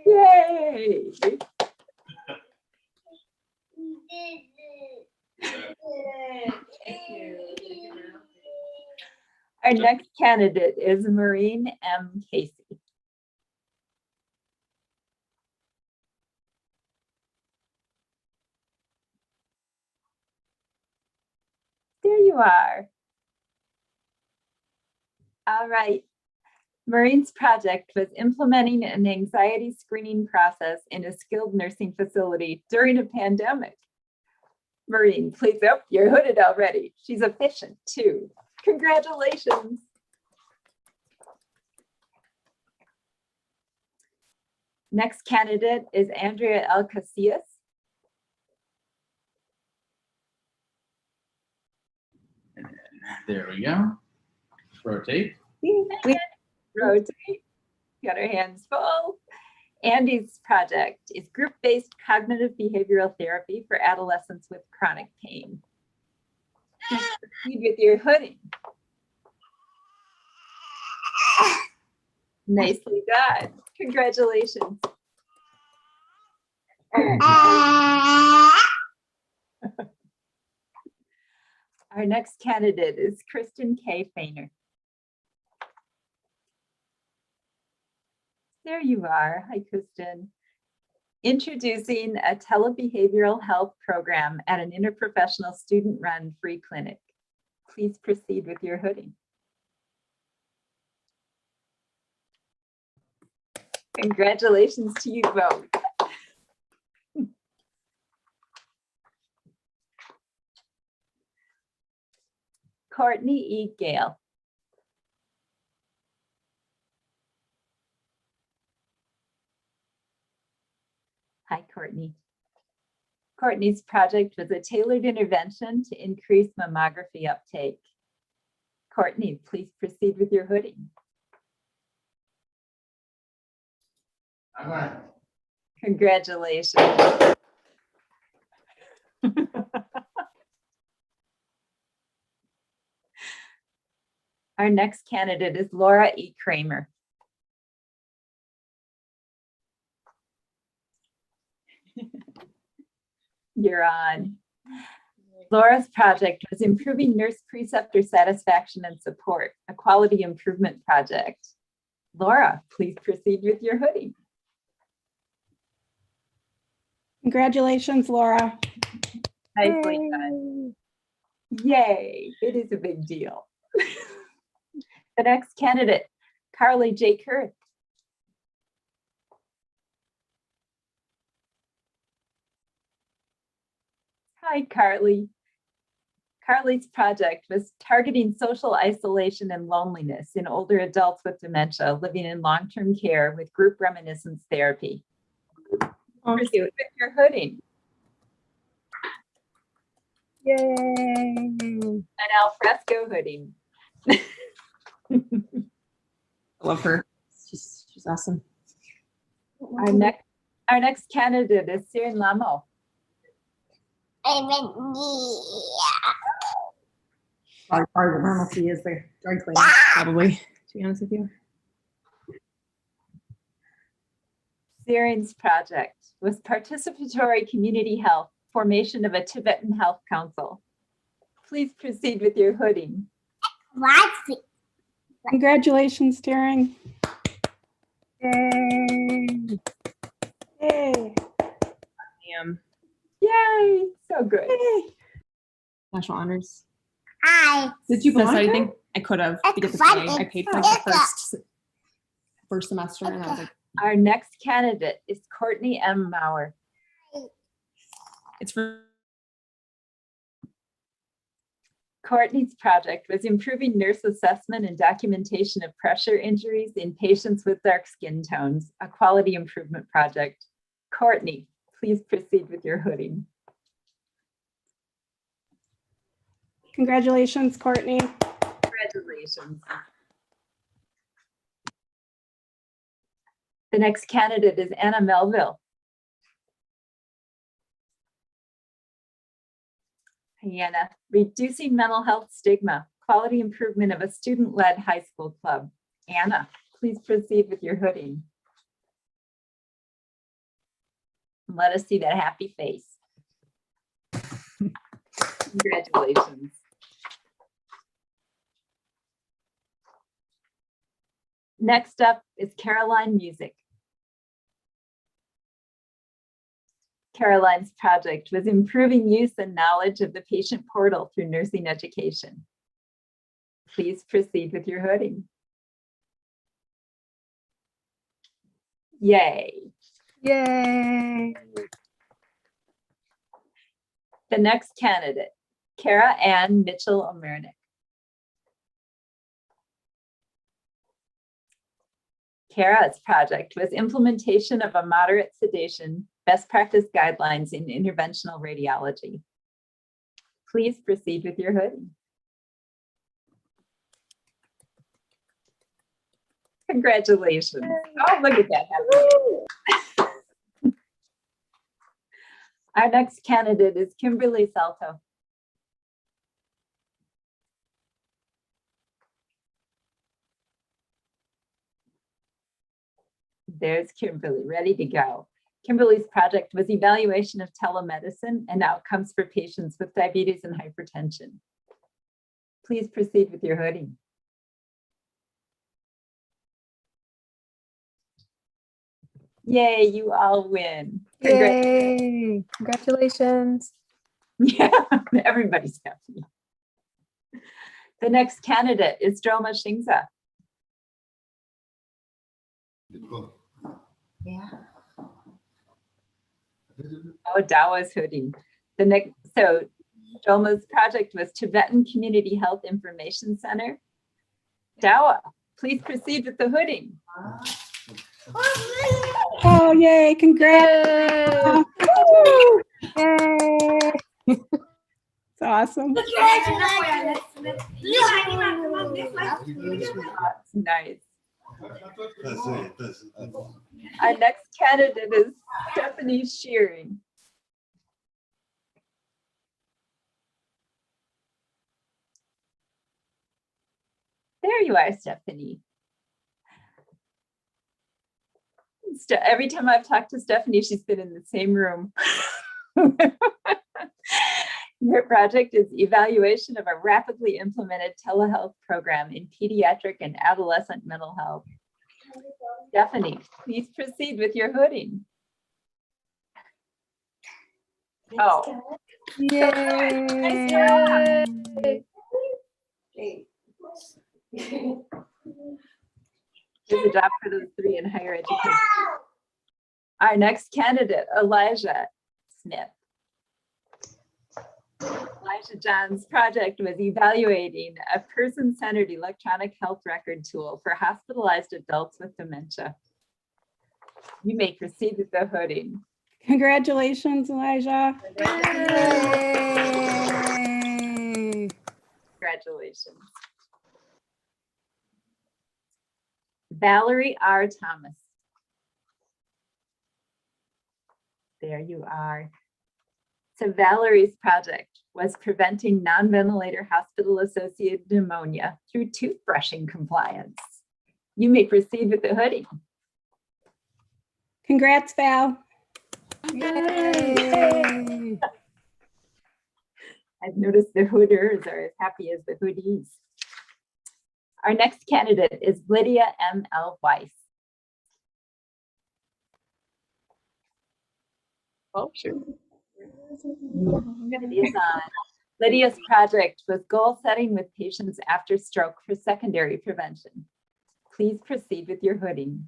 Yay! Our next candidate is Maureen M. Casey. There you are. All right. Maureen's project was implementing an anxiety screening process in a skilled nursing facility during a pandemic. Maureen, please, oh, you're hooded already. She's efficient too. Congratulations. Next candidate is Andrea L. Casillas. There we go. Rotate. rotate. Got our hands full. Andy's project is group-based cognitive behavioral therapy for adolescents with chronic pain. Please proceed with your hooding. Nicely done. Congratulations. Our next candidate is Kristen K. Fainer. There you are. Hi, Kristen. Introducing a telebehavioral health program at an interprofessional student-run free clinic. Please proceed with your hooding. Congratulations to you both. Courtney E. Gale. Hi, Courtney. Courtney's project was a tailored intervention to increase mammography uptake. Courtney, please proceed with your hooding. Congratulations. Our next candidate is Laura E. Kramer. You're on. Laura's project was improving nurse preceptor satisfaction and support, a quality improvement project. Laura, please proceed with your hoodie. Congratulations, Laura. Nicely done. Yay, it is a big deal. The next candidate, Carly J. Kurth. Hi, Carly. Carly's project was targeting social isolation and loneliness in older adults with dementia living in long-term care with group reminiscence therapy. Proceed with your hooding. Yay. An alfresco hooding. Love her. She's awesome. Our next candidate is Sirin Lamo. Part of normalcy is the dry cleaning, probably, to be honest with you. Sirin's project was participatory community health, formation of a Tibetan health council. Please proceed with your hooding. Congratulations, Taryn. Yay. Yay. Yay, so good. Yay. National honors. Hi. Did you belong I to? think I could have to get the Fun. pay. I paid for the first semester, and I was like, Our next candidate is Courtney M. Maurer. it's for Courtney's project was improving nurse assessment and documentation of pressure injuries in patients with dark skin tones, a quality improvement project. Courtney, please proceed with your hooding. Congratulations, Courtney. Congratulations. The next candidate is Anna Melville. Hi, Anna. Reducing mental health stigma, quality improvement of a student-led high school club. Anna, please proceed with your hooding. Let us see that happy face. Congratulations. Next up is Caroline Music. Caroline's project was improving use and knowledge of the patient portal through nursing education. Please proceed with your hooding. Yay. Yay. The next candidate, Kara Ann Mitchell-Omernick. Kara's project was implementation of a moderate sedation best practice guidelines in interventional radiology. Please proceed with your hooding. Congratulations. Oh, look at that. Happy. Our next candidate is Kimberly Salto. There's Kimberly, ready to go. Kimberly's project was evaluation of telemedicine and outcomes for patients with diabetes and hypertension. Please proceed with your hoodie. Yay, you all win. Yay. Congratulations. Yeah, everybody's happy. The next candidate is Droma Shingza. Yeah. Oh, Dawa's hoodie. The next, so Droma's project was Tibetan Community Health Information Center. Dawa, please proceed with the hoodie. Oh, yay. Congrats. Yay. It's awesome. That's nice. Our next candidate is Stephanie Shearing. There you are, Stephanie. Every time I've talked to Stephanie, she's been in the same room. Her project is evaluation of a rapidly implemented telehealth program in pediatric and adolescent mental health. Stephanie, please proceed with your hooding. Oh. Yay. Nice job. Here's a job for those three in higher education. Our next candidate, Elijah Smith. Elijah John's project was evaluating a person-centered electronic health record tool for hospitalized adults with dementia. You may proceed with the hooding. Congratulations, Elijah. Yay. Congratulations. Valerie R. Thomas. There you are. So Valerie's project was preventing non-ventilator hospital-associated pneumonia through toothbrushing compliance. You may proceed with the hoodie. Congrats, Val. Yay. I've noticed the hooders are as happy as the hoodies. Our next candidate is Lydia M.L. Weiss. Oh, sure. Lydia's on. Lydia's project was goal setting with patients after stroke for secondary prevention. Please proceed with your hooding.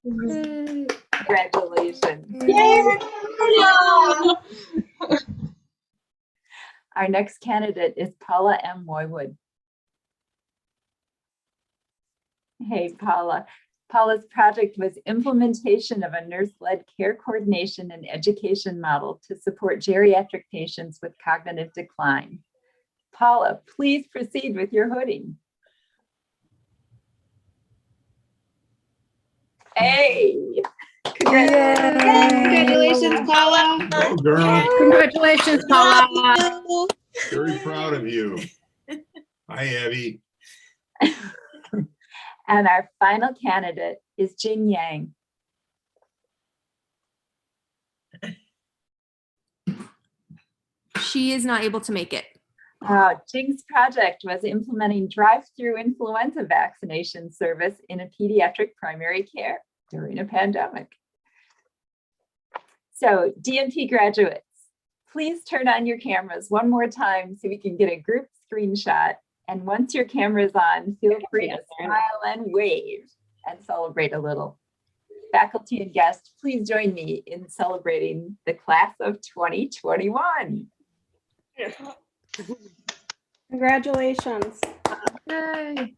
Congratulations. Our next candidate is Paula M. Moywood. Hey, Paula. Paula's project was implementation of a nurse-led care coordination and education model to support geriatric patients with cognitive decline. Paula, please proceed with your hooding. Hey! Congratulations, Paula. Go, girl. Congratulations, Paula. Very proud of you. Hi, Abby. And our final candidate is Jing Yang. She is not able to make it. Jing's project was implementing drive-through influenza vaccination service in a pediatric primary care during a pandemic. So DNP graduates, please turn on your cameras one more time so we can get a group screenshot. And once your camera's on, feel free to smile and wave and celebrate a little. Faculty and guests, please join me in celebrating the class of 2021. Congratulations. Yay.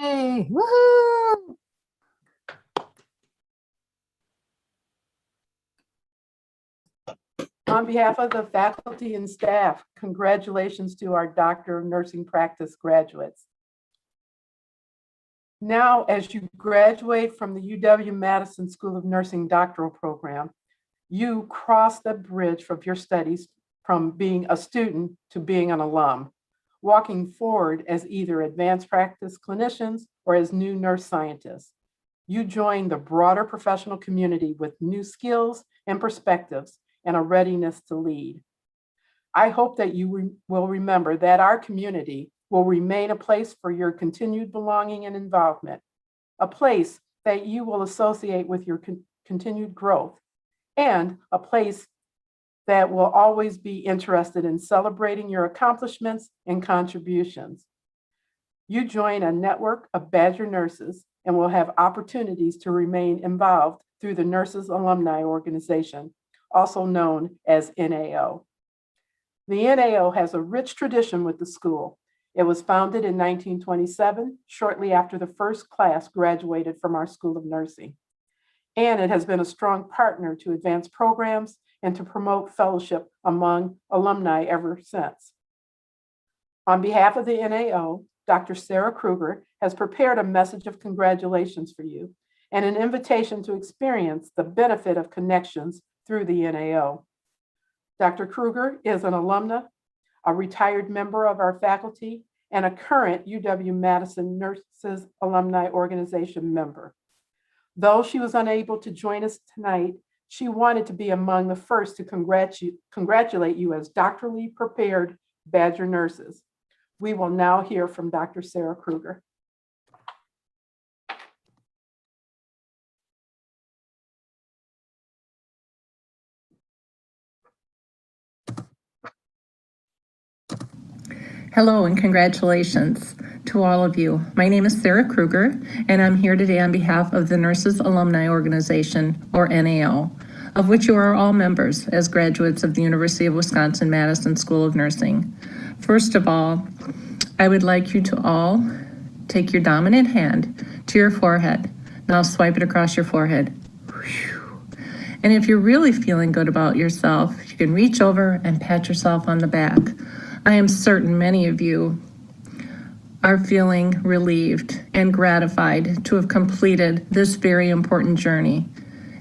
Yay. Woohoo. On behalf of the faculty and staff, congratulations to our Doctor of Nursing Practice graduates. Now, as you graduate from the UW-Madison School of Nursing doctoral program, you cross the bridge of your studies from being a student to being an alum, walking forward as either advanced practice clinicians or as new nurse scientists. You join the broader professional community with new skills and perspectives and a readiness to lead. I hope that you will remember that our community will remain a place for your continued belonging and involvement, a place that you will associate with your continued growth, and a place that will always be interested in celebrating your accomplishments and contributions. You join a network of Badger nurses and will have opportunities to remain involved through the Nurses Alumni Organization, also known as NAO. The NAO has a rich tradition with the school. It was founded in 1927, shortly after the first class graduated from our School of Nursing. And it has been a strong partner to advance programs and to promote fellowship among alumni ever since. On behalf of the NAO, Dr. Sarah Kruger has prepared a message of congratulations for you and an invitation to experience the benefit of connections through the NAO. Dr. Kruger is an alumna, a retired member of our faculty, and a current UW-Madison Nurses Alumni Organization member. Though she was unable to join us tonight, she wanted to be among the first to congratulate you as doctorally prepared Badger nurses. We will now hear from Dr. Sarah Kruger. Hello and congratulations to all of you. My name is Sarah Kruger, and I'm here today on behalf of the Nurses Alumni Organization, or NAO, of which you are all members as graduates of the University of Wisconsin-Madison School of Nursing. First of all, I would like you to all take your dominant hand to your forehead. Now swipe it across your forehead. And if you're really feeling good about yourself, you can reach over and pat yourself on the back. I am certain many of you are feeling relieved and gratified to have completed this very important journey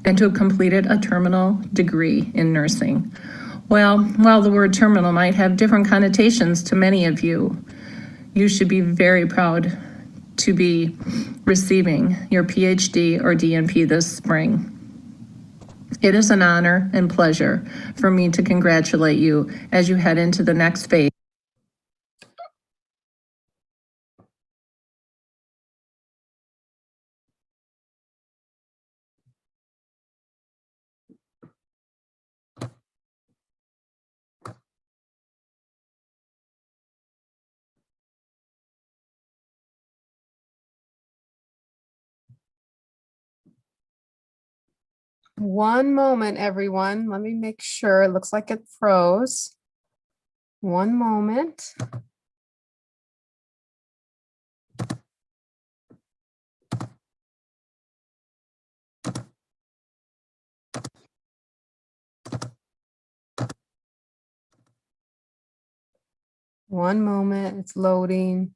and to have completed a terminal degree in nursing. Well, while the word terminal might have different connotations to many of you, you should be very proud to be receiving your Ph.D. or DNP this spring. It is an honor and pleasure for me to congratulate you as you head into the next phase. One moment, everyone. Let me make sure. It looks like it froze. One moment. One moment, it's loading.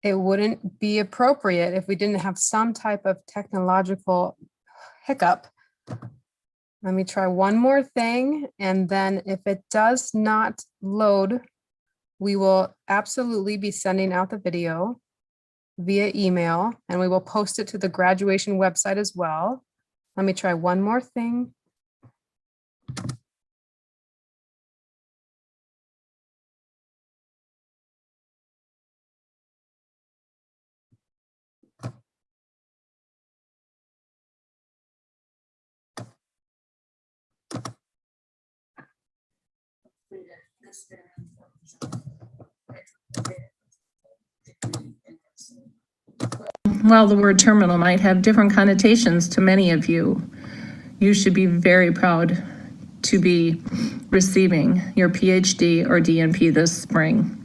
It wouldn't be appropriate if we didn't have some type of technological hiccup. Let me try one more thing, and then if it does not load, we will absolutely be sending out the video via email, and we will post it to the graduation website as well. Let me try one more thing. While the word terminal might have different connotations to many of you, you should be very proud to be receiving your Ph.D. or DNP this spring.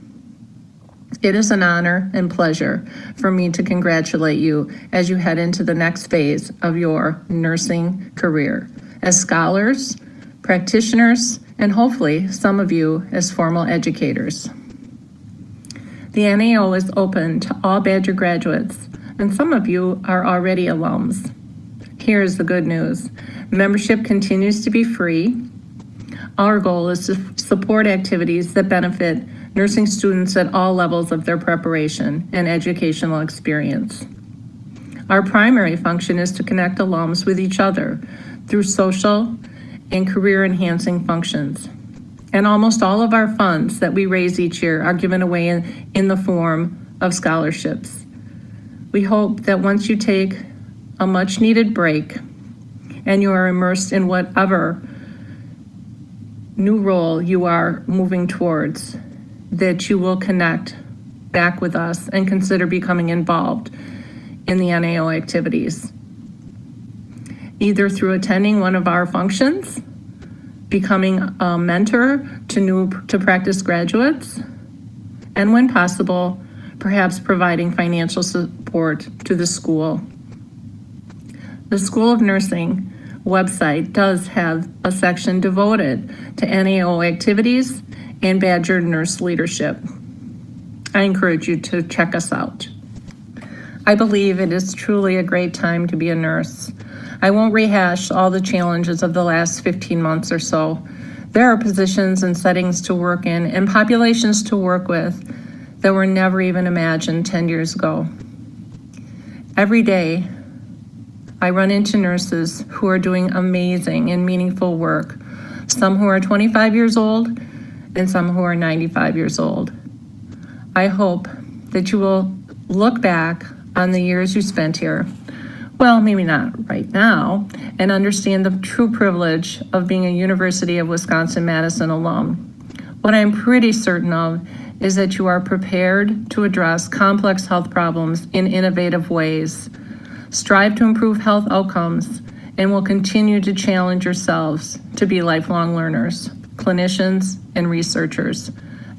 It is an honor and pleasure for me to congratulate you as you head into the next phase of your nursing career as scholars, practitioners, and hopefully some of you as formal educators. The NAO is open to all Badger graduates, and some of you are already alums. Here's the good news. Membership continues to be free. Our goal is to support activities that benefit nursing students at all levels of their preparation and educational experience. Our primary function is to connect alums with each other through social and career-enhancing functions. And almost all of our funds that we raise each year are given away in the form of scholarships. We hope that once you take a much-needed break and you are immersed in whatever new role you are moving towards, that you will connect back with us and consider becoming involved in the NAO activities, either through attending one of our functions, becoming a mentor to practice graduates, and when possible, perhaps providing financial support to the school. The School of Nursing website does have a section devoted to NAO activities and Badger nurse leadership. I encourage you to check us out. I believe it is truly a great time to be a nurse. I won't rehash all the challenges of the last 15 months or so. There are positions and settings to work in and populations to work with that were never even imagined 10 years ago. Every day, I run into nurses who are doing amazing and meaningful work, some who are 25 years old and some who are 95 years old. I hope that you will look back on the years you spent here, well, maybe not right now, and understand the true privilege of being a University of Wisconsin-Madison alum. What I'm pretty certain of is that you are prepared to address complex health problems in innovative ways, strive to improve health outcomes, and will continue to challenge yourselves to be lifelong learners, clinicians, and researchers.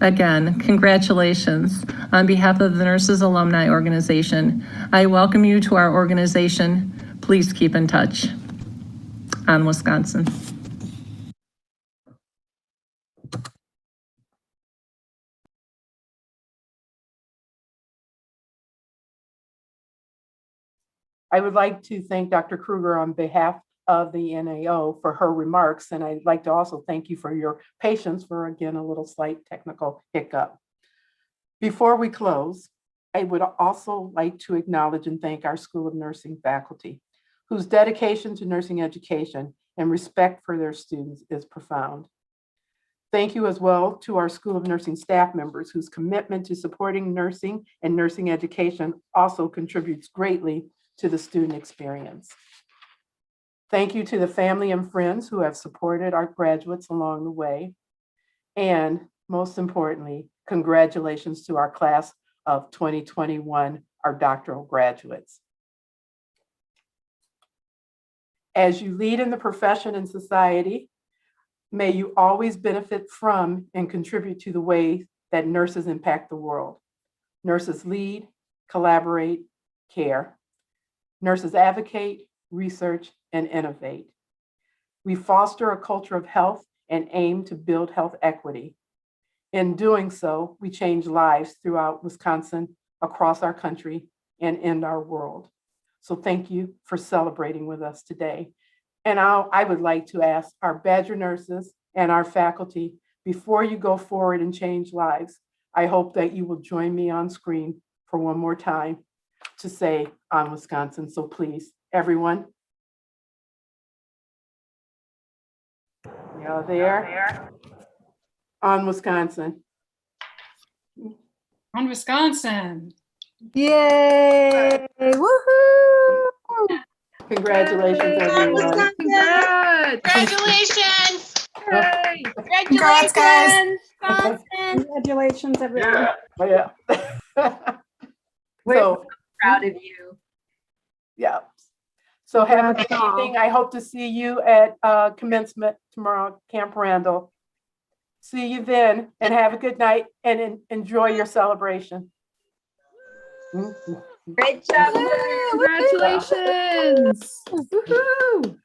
Again, congratulations. On behalf of the Nurses Alumni Organization, I welcome you to our organization. Please keep in touch. On Wisconsin. I would like to thank Dr. Kruger on behalf of the NAO for her remarks, and I'd like to also thank you for your patience for, again, a little slight technical hiccup. Before we close, I would also like to acknowledge and thank our School of Nursing faculty, whose dedication to nursing education and respect for their students is profound. Thank you as well to our School of Nursing staff members whose commitment to supporting nursing and nursing education also contributes greatly to the student experience. Thank you to the family and friends who have supported our graduates along the way. And most importantly, congratulations to our class of 2021, our doctoral graduates. As you lead in the profession and society, may you always benefit from and contribute to the way that nurses impact the world. Nurses lead, collaborate, care. Nurses advocate, research, and innovate. We foster a culture of health and aim to build health equity. In doing so, we change lives throughout Wisconsin, across our country, and in our world. So thank you for celebrating with us today. And I would like to ask our Badger nurses and our faculty, before you go forward and change lives, I hope that you will join me on screen for one more time to say on Wisconsin. So please, everyone. Y'all there? On Wisconsin. On Wisconsin. Yay! Woohoo! Congratulations, everyone. Congratulations. Hooray! Congrats, guys. Congratulations, everyone. Yeah. We're So, proud of you. yeah. So have a good Congrats all. evening. I hope to see you at commencement tomorrow, Camp Randall. See you then, and have a good night and enjoy your celebration. Great job. Congratulations. Woohoo.